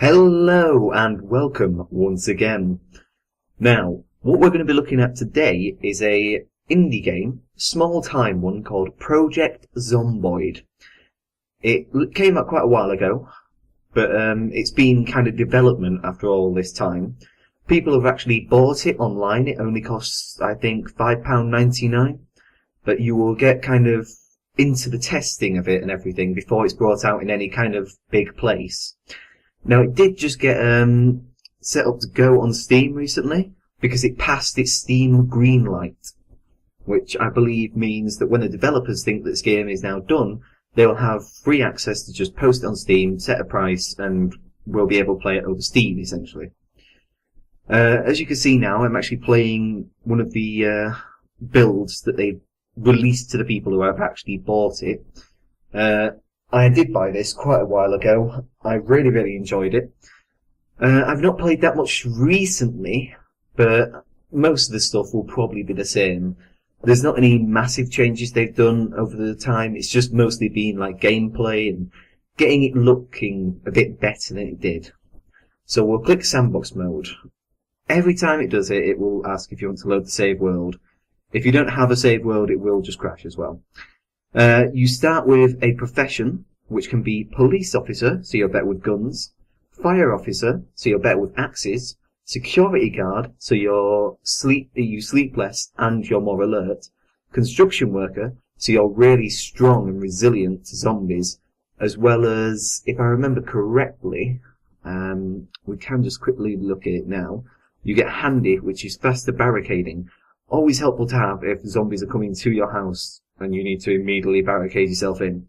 Hello and welcome once again. Now, what we're going to be looking at today is a indie game, small time one called Project Zomboid. It came out quite a while ago, but it's been kind of development after all this time. People have actually bought it online. It only costs, I think, £5.99, but you will get kind of into the testing of it and everything before it's brought out in any kind of big place. Now, it did just get set up to go on Steam recently because it passed its Steam green light, which I believe means that when the developers think that this game is now done, they'll have free access to just post it on Steam, set a price, and we'll be able to play it over Steam, essentially. As you can see now, I'm actually playing one of the builds that they released to the people who have actually bought it. I did buy this quite a while ago. I really enjoyed it. I've not played that much recently, but most of the stuff will probably be the same. There's not any massive changes they've done over the time. It's just mostly been like gameplay and getting it looking a bit better than it did. So we'll click sandbox mode. Every time it does it, it will ask if you want to load the save world. If you don't have a save world, it will just crash as well. You start with a profession, which can be police officer, so you're better with guns, fire officer, so you're better with axes, security guard, so you sleep less and you're more alert, construction worker, so you're really strong and resilient to zombies, as well as, if I remember correctly, we can just quickly look at it now, you get handy, which is faster barricading. Always helpful to have if zombies are coming to your house and you need to immediately barricade yourself in.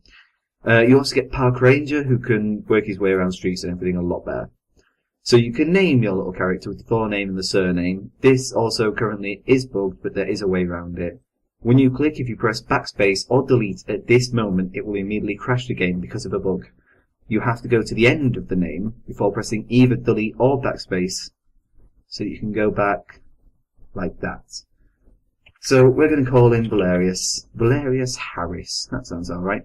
You also get Park Ranger, who can work his way around streets and everything a lot better. So you can name your little character with the forename and the surname. This also currently is bugged, but there is a way around it. When you click, if you press backspace or delete at this moment, it will immediately crash the game because of a bug. You have to go to the end of the name before pressing either delete or backspace, so you can go back like that. So we're going to call him Velerious Harris. That sounds alright.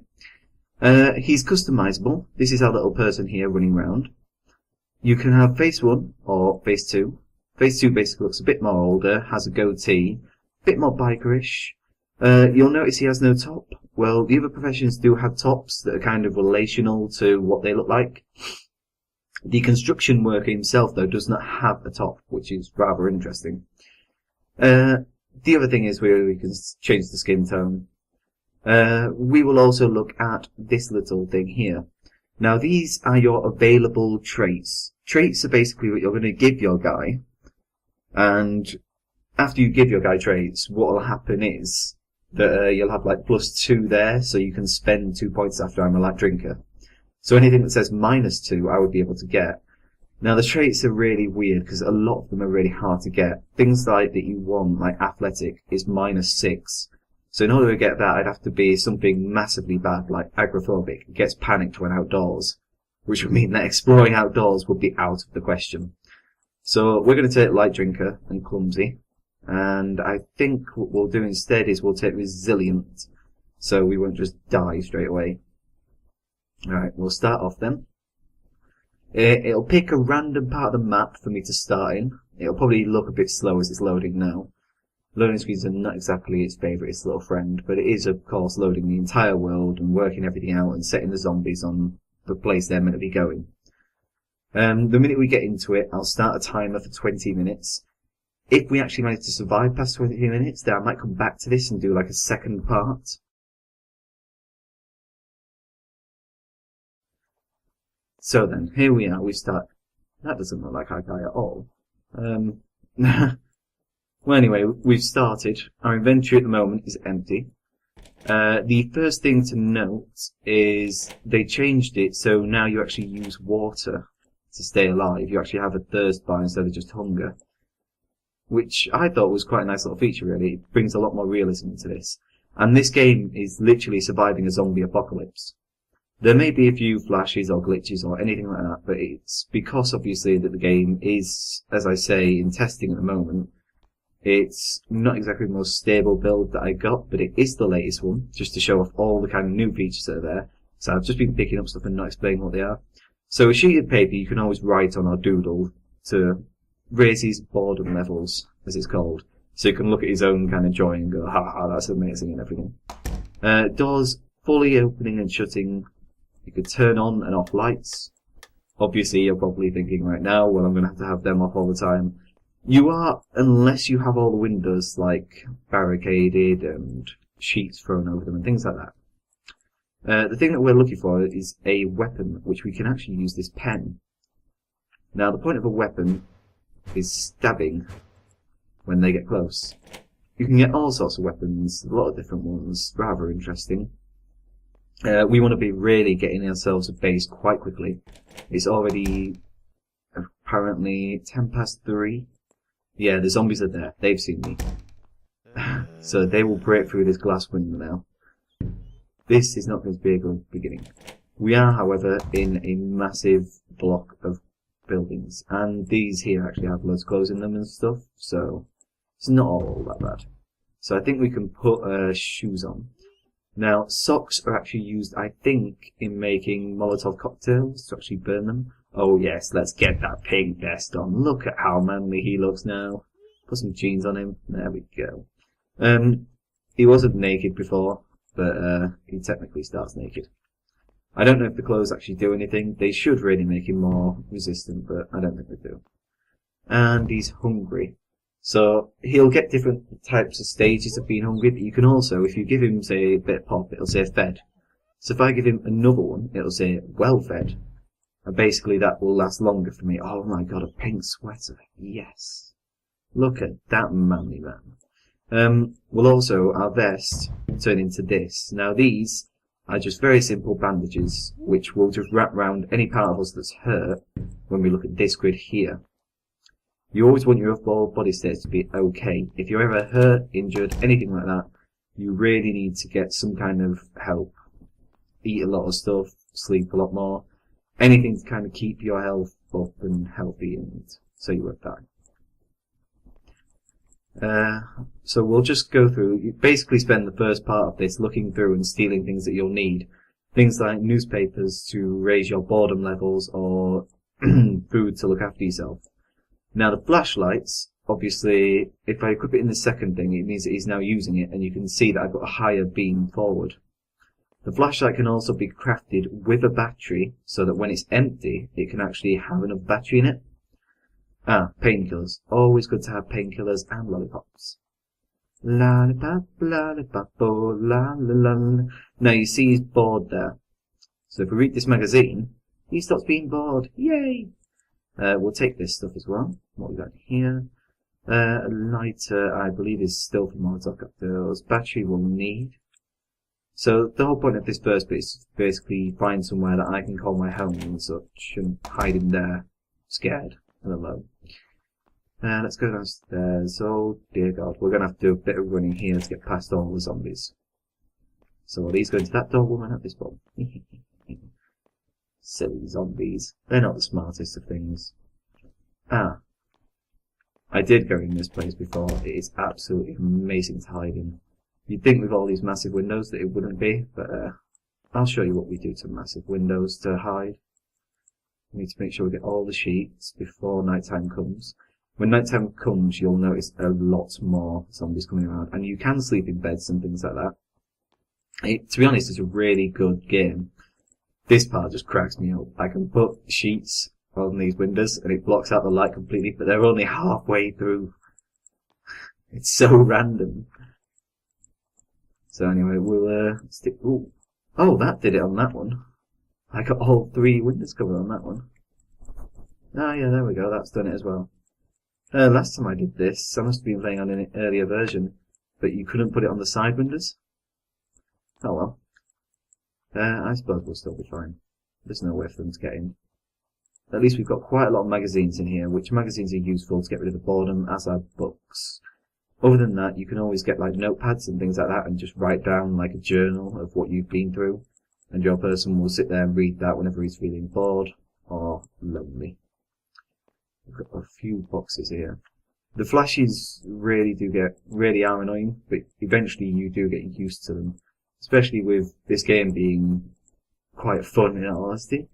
He's customizable. This is our little person here running around. You can have face 1 or face 2. Face 2 basically looks a bit more older, has a goatee, a bit more bikerish. You'll notice he has no top. Well, the other professions do have tops that are kind of relational to what they look like. The construction worker himself, though, does not have a top, which is rather interesting. The other thing is we can change the skin tone. We will also look at this little thing here. Now, these are your available traits. Traits are basically what you're going to give your guy. And after you give your guy traits, what will happen is that you'll have like +2 there, so you can spend 2 points after I'm a light drinker. So anything that says -2, I would be able to get. Now, the traits are really weird because a lot of them are really hard to get. Things like that you want, like athletic, is -6. So in order to get that, I'd have to be something massively bad, like agoraphobic, gets panicked when outdoors, which would mean that exploring outdoors would be out of the question. So we're going to take light drinker and clumsy. And I think what we'll do instead is we'll take resilient, so we won't just die straight away. Alright, we'll start off then. It'll pick a random part of the map for me to start in. It'll probably look a bit slow as it's loading now. Loading screens are not exactly its favourite, its little friend, but it is, of course, loading the entire world and working everything out and setting the zombies on the place they're meant to be going. The minute we get into it, I'll start a timer for 20 minutes. If we actually manage to survive past 20 minutes, then I might come back to this and do like a second part. So then, here we are, we start. That doesn't look like our guy at all. Well, anyway, we've started. Our inventory at the moment is empty. The first thing to note is they changed it so now you actually use water to stay alive. You actually have a thirst bar instead of just hunger, which I thought was quite a nice little feature, really. It brings a lot more realism into this. And this game is literally surviving a zombie apocalypse. There may be a few flashes or glitches or anything like that, but it's because, obviously, that the game is, as I say, in testing at the moment. It's not exactly the most stable build that I got, but it is the latest one, just to show off all the kind of new features that are there. So I've just been picking up stuff and not explaining what they are. So a sheet of paper you can always write on or doodle to raise his boredom levels, as it's called. So you can look at his own kind of joy and go, ha ha, that's amazing and everything. Doors fully opening and shutting. You could turn on and off lights. Obviously, you're probably thinking right now, well, I'm going to have them off all the time. You are, unless you have all the windows, like, barricaded and sheets thrown over them and things like that. The thing that we're looking for is a weapon, which we can actually use this pen. Now, the point of a weapon is stabbing when they get close. You can get all sorts of weapons, a lot of different ones, rather interesting. We want to be really getting ourselves a base quite quickly. It's already apparently 3:10. Yeah, the zombies are there. They've seen me. So they will break through this glass window now. This is not going to be a good beginning. We are, however, in a massive block of buildings. And these here actually have loads of clothes in them and stuff. So it's not all that bad. So I think we can put shoes on. Now, socks are actually used, I think, in making Molotov cocktails to actually burn them. Oh yes, let's get that pink vest on. Look at how manly he looks now. Put some jeans on him. There we go. He wasn't naked before, but he technically starts naked. I don't know if the clothes actually do anything. They should really make him more resistant, but I don't think they do. And he's hungry. So he'll get different types of stages of being hungry, but you can also, if you give him, say, a bit of pop, it'll say fed. So if I give him another one, it'll say well fed. And basically that will last longer for me. Oh my god, a pink sweater. Yes. Look at that manly man. We'll also, our vest, turn into this. Now these are just very simple bandages, which will just wrap around any part of us that's hurt when we look at this grid here. You always want your overall body states to be okay. If you're ever hurt, injured, anything like that, you really need to get some kind of help. Eat a lot of stuff, sleep a lot more. Anything to kind of keep your health up and healthy, and so you won't die. So we'll just go through, you basically spend the first part of this looking through and stealing things that you'll need. Things like newspapers to raise your boredom levels, or food to look after yourself. Now the flashlights, obviously, if I equip it in the second thing, it means that he's now using it, and you can see that I've got a higher beam forward. The flashlight can also be crafted with a battery, so that when it's empty, it can actually have enough battery in it. Painkillers. Always good to have painkillers and lollipops. Lollipop, lollipop, oh, la la la la. Now you see he's bored there. So if we read this magazine, he stops being bored. Yay! We'll take this stuff as well. What we got here? A lighter, I believe, is still for Molotov cocktails. Battery we'll need. So the whole point of this first bit is to basically find somewhere that I can call my home and such, and hide in there, scared and alone. Let's go downstairs. Oh dear God, we're going to have to do a bit of running here to get past all the zombies. So are these going to that door woman at this point? Silly zombies. They're not the smartest of things. I did go in this place before. It is absolutely amazing to hide in. You'd think with all these massive windows that it wouldn't be, but I'll show you what we do to massive windows to hide. We need to make sure we get all the sheets before nighttime comes. When nighttime comes, you'll notice a lot more zombies coming around, and you can sleep in beds and things like that. To be honest, it's a really good game. This part just cracks me up. I can put sheets on these windows and it blocks out the light completely, but they're only halfway through. It's so random. So anyway, we'll stick... Ooh. Oh, that did it on that one. I got all 3 windows covered on that one. Ah, yeah, there we go. That's done it as well. Last time I did this, I must have been playing on an earlier version, but you couldn't put it on the side windows. Oh well. I suppose we'll still be fine. There's no way for them to get in. At least we've got quite a lot of magazines in here, which magazines are useful to get rid of the boredom, as are books. Other than that, you can always get like notepads and things like that and just write down like a journal of what you've been through. And your person will sit there and read that whenever he's feeling bored or lonely. We've got a few boxes here. The flashes really are annoying, but eventually you do get used to them. Especially with this game being quite fun in all honesty.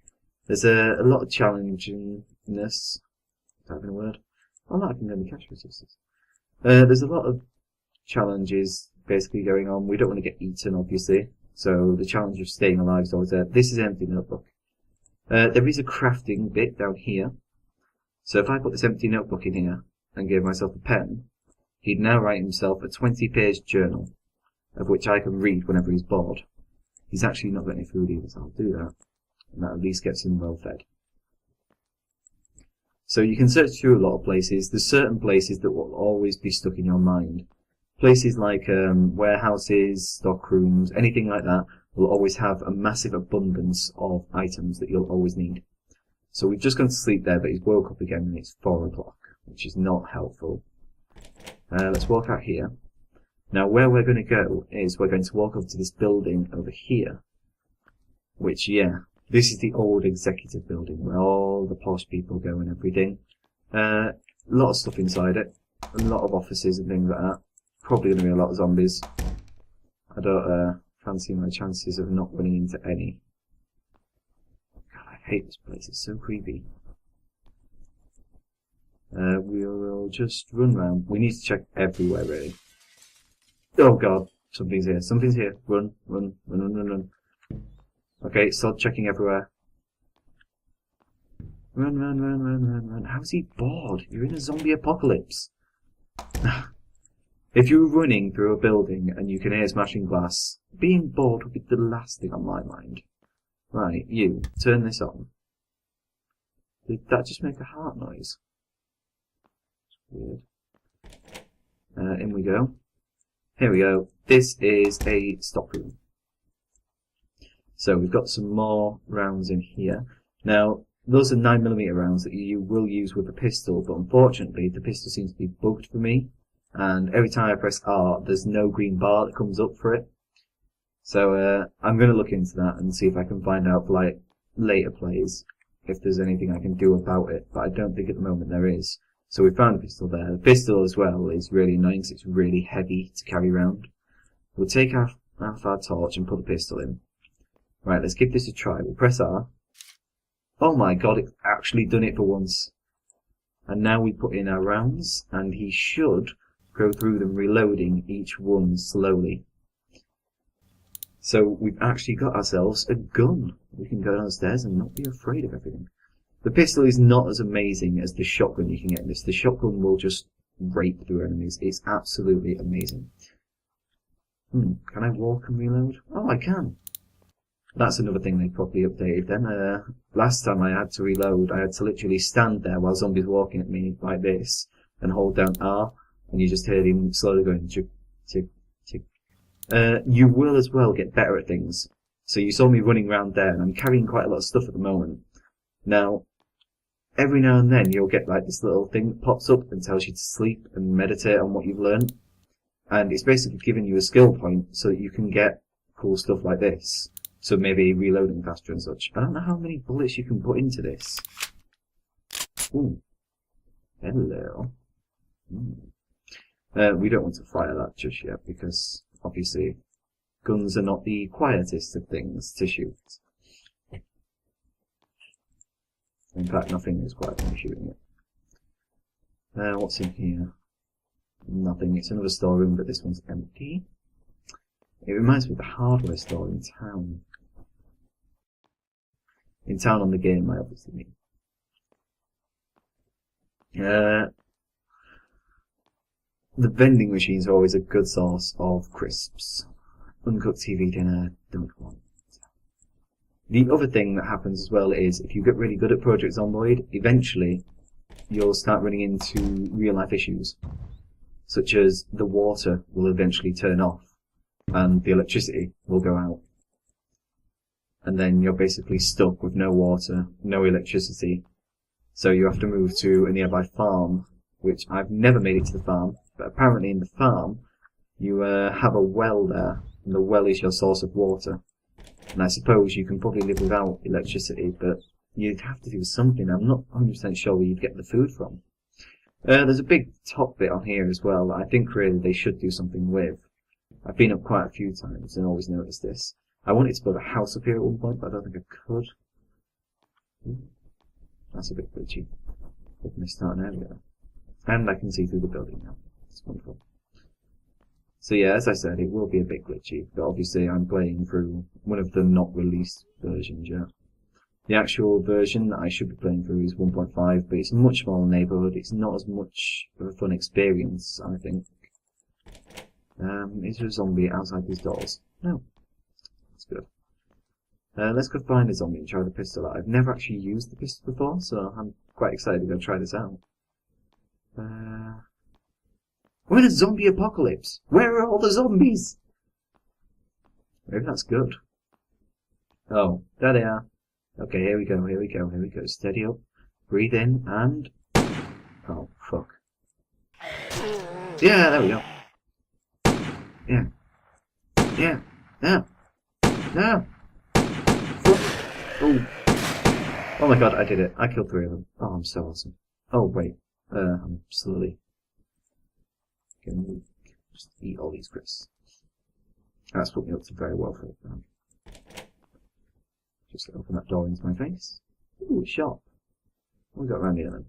There's a lot of challengingness. Is that even a word? Oh, no, I can go in the cash resistance. There's a lot of challenges basically going on. We don't want to get eaten, obviously. So the challenge of staying alive is always there. This is an empty notebook. There is a crafting bit down here. So if I put this empty notebook in here and gave myself a pen, he'd now write himself a 20-page journal, of which I can read whenever he's bored. He's actually not got any food either, so I'll do that. And that at least gets him well fed. So you can search through a lot of places. There's certain places that will always be stuck in your mind. Places like warehouses, stock rooms, anything like that will always have a massive abundance of items that you'll always need. So we've just gone to sleep there, but he's woke up again and it's 4 o'clock, which is not helpful. Let's walk out here. Now where we're going to go is we're going to walk up to this building over here. Which, yeah, this is the old executive building where all the posh people go and everything. A lot of stuff inside it. A lot of offices and things like that. Probably going to be a lot of zombies. I don't fancy my chances of not running into any. God, I hate this place. It's so creepy. We'll just run round. We need to check everywhere, really. Oh god, something's here. Something's here. Run, run, run, run, run, run. Okay, start checking everywhere. Run, run, run, run, run, run. How's he bored? You're in a zombie apocalypse. If you were running through a building and you can hear smashing glass, being bored would be the last thing on my mind. Right, you, turn this on. Did that just make a heart noise? It's weird. In we go. Here we go. This is a stock room. So we've got some more rounds in here. Now, those are 9mm rounds that you will use with a pistol, but unfortunately the pistol seems to be bugged for me. And every time I press R, there's no green bar that comes up for it. So I'm going to look into that and see if I can find out for like later plays if there's anything I can do about it. But I don't think at the moment there is. So we found a pistol there. The pistol as well is really annoying because it's really heavy to carry around. We'll take off our torch and put the pistol in. Right, let's give this a try. We'll press R. Oh my god, it's actually done it for once. And now we put in our rounds, and he should go through them reloading each one slowly. So we've actually got ourselves a gun. We can go downstairs and not be afraid of everything. The pistol is not as amazing as the shotgun you can get in this. The shotgun will just rape through enemies. It's absolutely amazing. Can I walk and reload? Oh, I can. That's another thing they probably updated then. Last time I had to reload, I had to literally stand there while zombies were walking at me like this and hold down R, and you just heard him slowly going tick, tick, tick. You will as well get better at things. So you saw me running around there, and I'm carrying quite a lot of stuff at the moment. Now, every now and then you'll get like this little thing that pops up and tells you to sleep and meditate on what you've learned. And it's basically giving you a skill point so that you can get cool stuff like this. So maybe reloading faster and such. I don't know how many bullets you can put into this. Ooh. Hello. We don't want to fire that just yet because obviously guns are not the quietest of things to shoot. In fact, nothing is quiet when you're shooting it. What's in here? Nothing. It's another storeroom, but this one's empty. It reminds me of the hardware store in town. In town on the game, I obviously mean. The vending machines are always a good source of crisps. Uncooked TV dinner, don't want. The other thing that happens as well is if you get really good at Project Zomboid, eventually you'll start running into real life issues. Such as the water will eventually turn off and the electricity will go out. And then you're basically stuck with no water, no electricity. So you have to move to a nearby farm, which I've never made it to the farm, but apparently in the farm you have a well there, and the well is your source of water. And I suppose you can probably live without electricity, but you'd have to do something. I'm not 100% sure where you'd get the food from. There's a big top bit on here as well that I think really they should do something with. I've been up quite a few times and always noticed this. I wanted to build a house up here at one point, but I don't think I could. That's a bit glitchy. I've missed out an area. And I can see through the building now. It's wonderful. So yeah, as I said, it will be a bit glitchy, but obviously I'm playing through one of the not released versions yet. The actual version that I should be playing through is 1.5, but it's a much smaller neighbourhood. It's not as much of a fun experience, I think. Is there a zombie outside these doors? No. That's good. Let's go find a zombie and try the pistol out. I've never actually used the pistol before, so I'm quite excited to go try this out. We're in a zombie apocalypse! Where are all the zombies? Maybe that's good. Oh, there they are. Okay, here we go, here we go, here we go. Steady up. Breathe in, and... Oh, fuck. Yeah, there we go. Yeah. Yeah. Yeah. Yeah. Oh. Oh my god, I did it. I killed 3 of them. Oh, I'm so awesome. Oh, wait. I'm slowly gonna just eat all these crisps. That's put me up to very well for it. Just open that door into my face. Ooh, a shop. What we got around here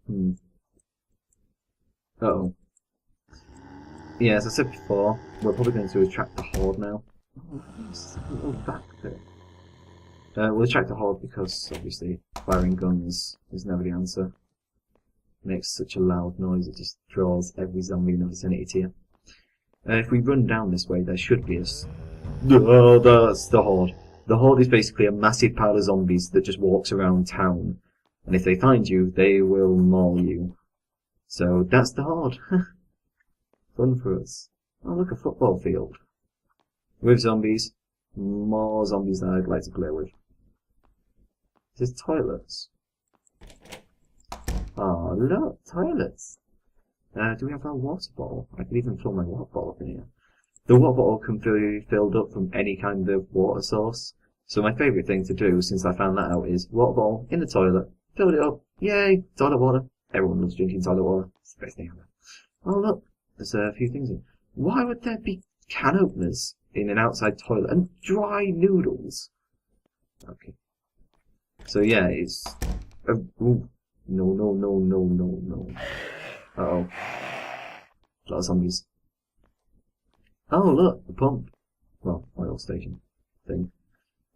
then? Uh-oh. Yeah, as I said before, we're probably going to attract the horde now. Oh, there's a little back there. We'll attract the horde because, obviously, firing guns is never the answer. It makes such a loud noise, it just draws every zombie in the vicinity to you. If we run down this way, there should be a... Oh, that's the horde. The horde is basically a massive pile of zombies that just walks around town. And if they find you, they will maul you. So, that's the horde. Fun for us. Oh, look, a football field. With zombies. More zombies than I'd like to play with. There's toilets. Oh, look, toilets. Do we have our water bottle? I could even fill my water bottle up in here. The water bottle can be filled up from any kind of water source. So my favourite thing to do, since I found that out, is water bottle in the toilet, filled it up, yay, toilet water. Everyone loves drinking toilet water. It's the best thing ever. Oh look, there's a few things in. Why would there be can openers in an outside toilet and dry noodles? Okay. So yeah, it's... ooh. No, no, no, no, no, no. Uh-oh. A lot of zombies. Oh, look, the pump. Well, oil station thing.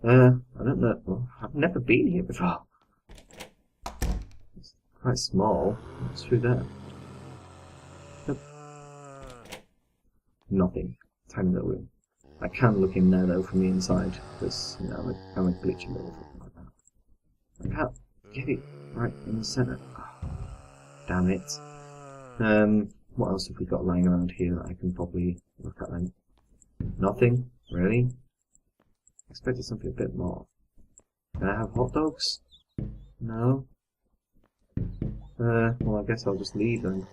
I don't know. Well, I've never been here before. It's quite small. What's through there? Nope. Nothing. Tiny little room. I can look in there though from the inside, because, you know, I'm a glitchy little thing like that. I can't get it right in the centre. Oh, damn it. What else have we got lying around here that I can probably look at then? Nothing? Really? I expected something a bit more. Can I have hot dogs? No? Well I guess I'll just leave then.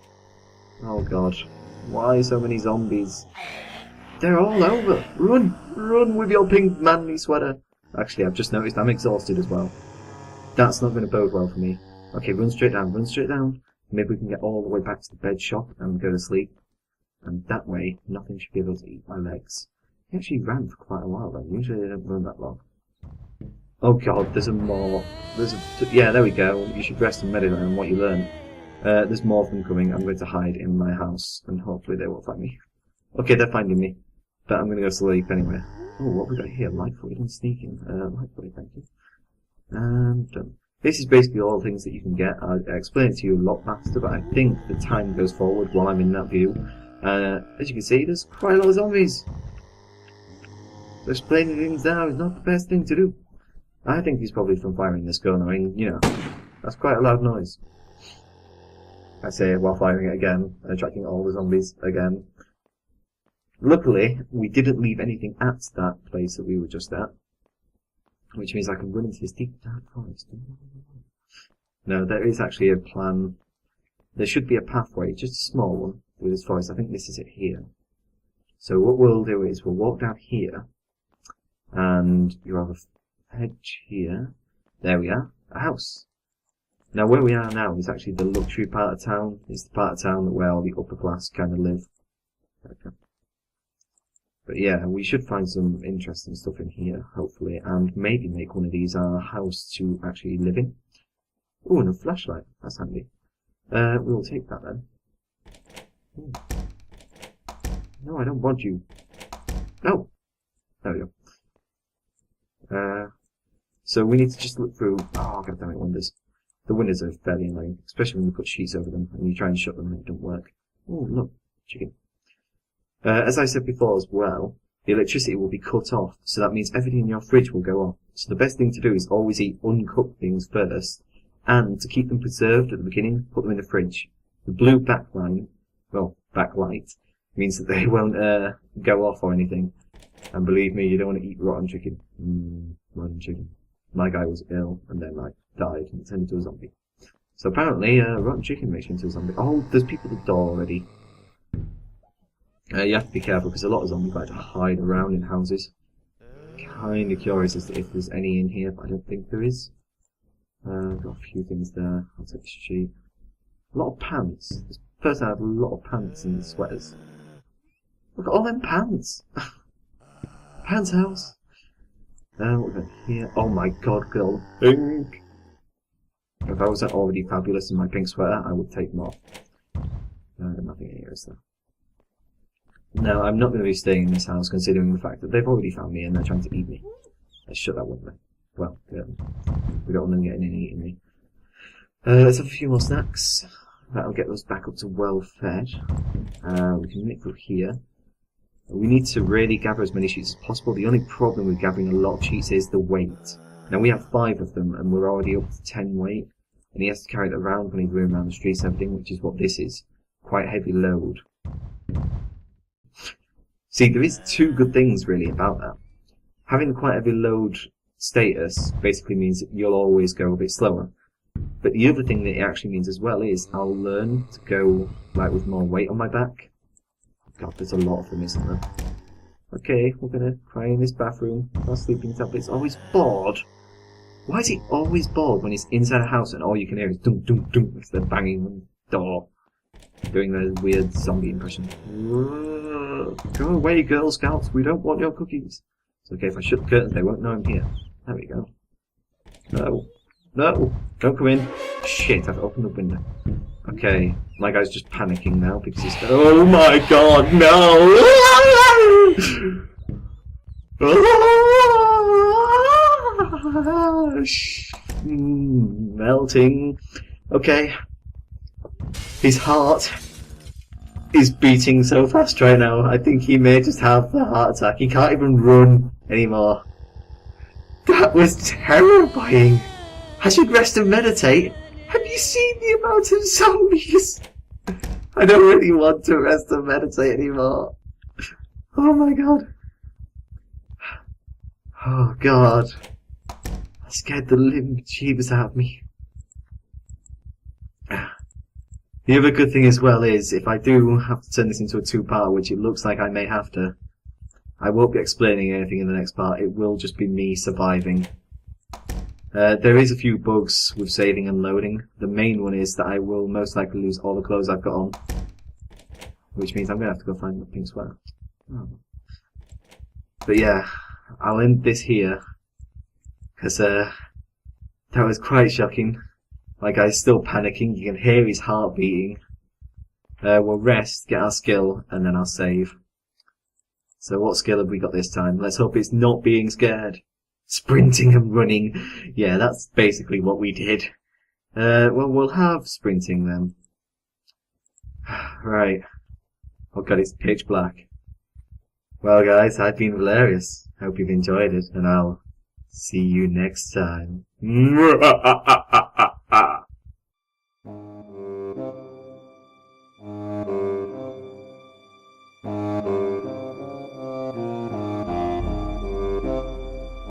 Oh god. Why so many zombies? They're all over! Run! Run with your pink manly sweater! Actually, I've just noticed I'm exhausted as well. That's not going to bode well for me. Okay, run straight down, run straight down. Maybe we can get all the way back to the bed shop and go to sleep. And that way, nothing should be able to eat my legs. He actually ran for quite a while then. Usually they don't run that long. Oh god, there's a more... yeah, there we go. You should rest and meditate on what you learn. There's more of them coming. I'm going to hide in my house and hopefully they won't find me. Okay, they're finding me. But I'm going to go sleep anyway. Oh, what have we got here? Light-footed and sneaking. Light-footed, thank you. And done. This is basically all things that you can get. I explain it to you a lot faster, but I think the time goes forward while I'm in that view. As you can see, there's quite a lot of zombies. So explaining things now is not the best thing to do. I think he's probably from firing this gun. I mean, you know, that's quite a loud noise. I say while firing it again, and attracting all the zombies again. Luckily, we didn't leave anything at that place that we were just at. Which means I can run into this deep dark forest. No, there is actually a plan. There should be a pathway, just a small one, through this forest. I think this is it here. So what we'll do is we'll walk down here, and you have a hedge here. There we are, a house. Now where we are now is actually the luxury part of town. It's the part of town where all the upper class kind of live. Okay. But yeah, we should find some interesting stuff in here, hopefully, and maybe make one of these our house to actually live in. Oh, and a flashlight. That's handy. We'll take that then. Ooh. No, I don't want you. No! There we go. So we need to just look through... Oh, goddammit, windows. The windows are fairly annoying, especially when you put sheets over them and you try and shut them and it don't work. Oh, look. Chicken. As I said before as well, the electricity will be cut off, so that means everything in your fridge will go off. So the best thing to do is always eat uncooked things first, and to keep them preserved at the beginning, put them in the fridge. The blue backlight means that they won't go off or anything. And believe me, you don't want to eat rotten chicken. Rotten chicken. My guy was ill and then died and turned into a zombie. So apparently, rotten chicken makes you into a zombie. Oh, there's people at the door already. You have to be careful because a lot of zombies like to hide around in houses. Kind of curious as to if there's any in here, but I don't think there is. I've got a few things there. I'll take the sheet. A lot of pants. This person had a lot of pants and sweaters. Look at all them pants! Pants house! What we got here? Oh my god, girl. Pink! If I wasn't already fabulous in my pink sweater, I would take them off. Nothing in here, is there? No, I'm not going to be staying in this house considering the fact that they've already found me and they're trying to eat me. Let's shut that window. Well, we don't want them getting in and eating me. Let's have a few more snacks. That'll get us back up to well fed. We can nick through here. We need to really gather as many sheets as possible. The only problem with gathering a lot of sheets is the weight. Now we have 5 of them and we're already up to 10 weight. And he has to carry it around when he's running around the streets and everything, which is what this is. Quite a heavy load. See, there is 2 good things really about that. Having quite a heavy load status basically means that you'll always go a bit slower. But the other thing that it actually means as well is I'll learn to go with more weight on my back. God, there's a lot of them, isn't there? Okay, we're gonna cry in this bathroom. Our sleeping tablet's always bored. Why is he always bored when he's inside a house and all you can hear is dum dum dum as they're banging on the door? Doing a weird zombie impression. Go away, Girl Scouts, we don't want your cookies. It's okay if I shut the curtains, they won't know I'm here. There we go. No. No! Don't come in. Shit, I've opened the window. Okay, my guy's just panicking now because he's... Oh my god, no! Melting. Okay. His heart is beating so fast right now. I think he may just have a heart attack. He can't even run anymore. That was terrifying. I should rest and meditate. Have you seen the amount of zombies? I don't really want to rest and meditate anymore. Oh my god. Oh god. I scared the living jeebus out of me. The other good thing as well is, if I do have to turn this into a 2-part, which it looks like I may have to, I won't be explaining anything in the next part, it will just be me surviving. There is a few bugs with saving and loading. The main one is that I will most likely lose all the clothes I've got on. Which means I'm going to have to go find the pink sweater. Oh. But yeah, I'll end this here. Because that was quite shocking. My guy's still panicking, you can hear his heart beating. We'll rest, get our skill, and then I'll save. So what skill have we got this time? Let's hope it's not being scared. Sprinting and running. Yeah, that's basically what we did. Well, we'll have sprinting then. Right. Oh god, it's pitch black. Well guys, I've been Velerious. Hope you've enjoyed it, and I'll see you next time.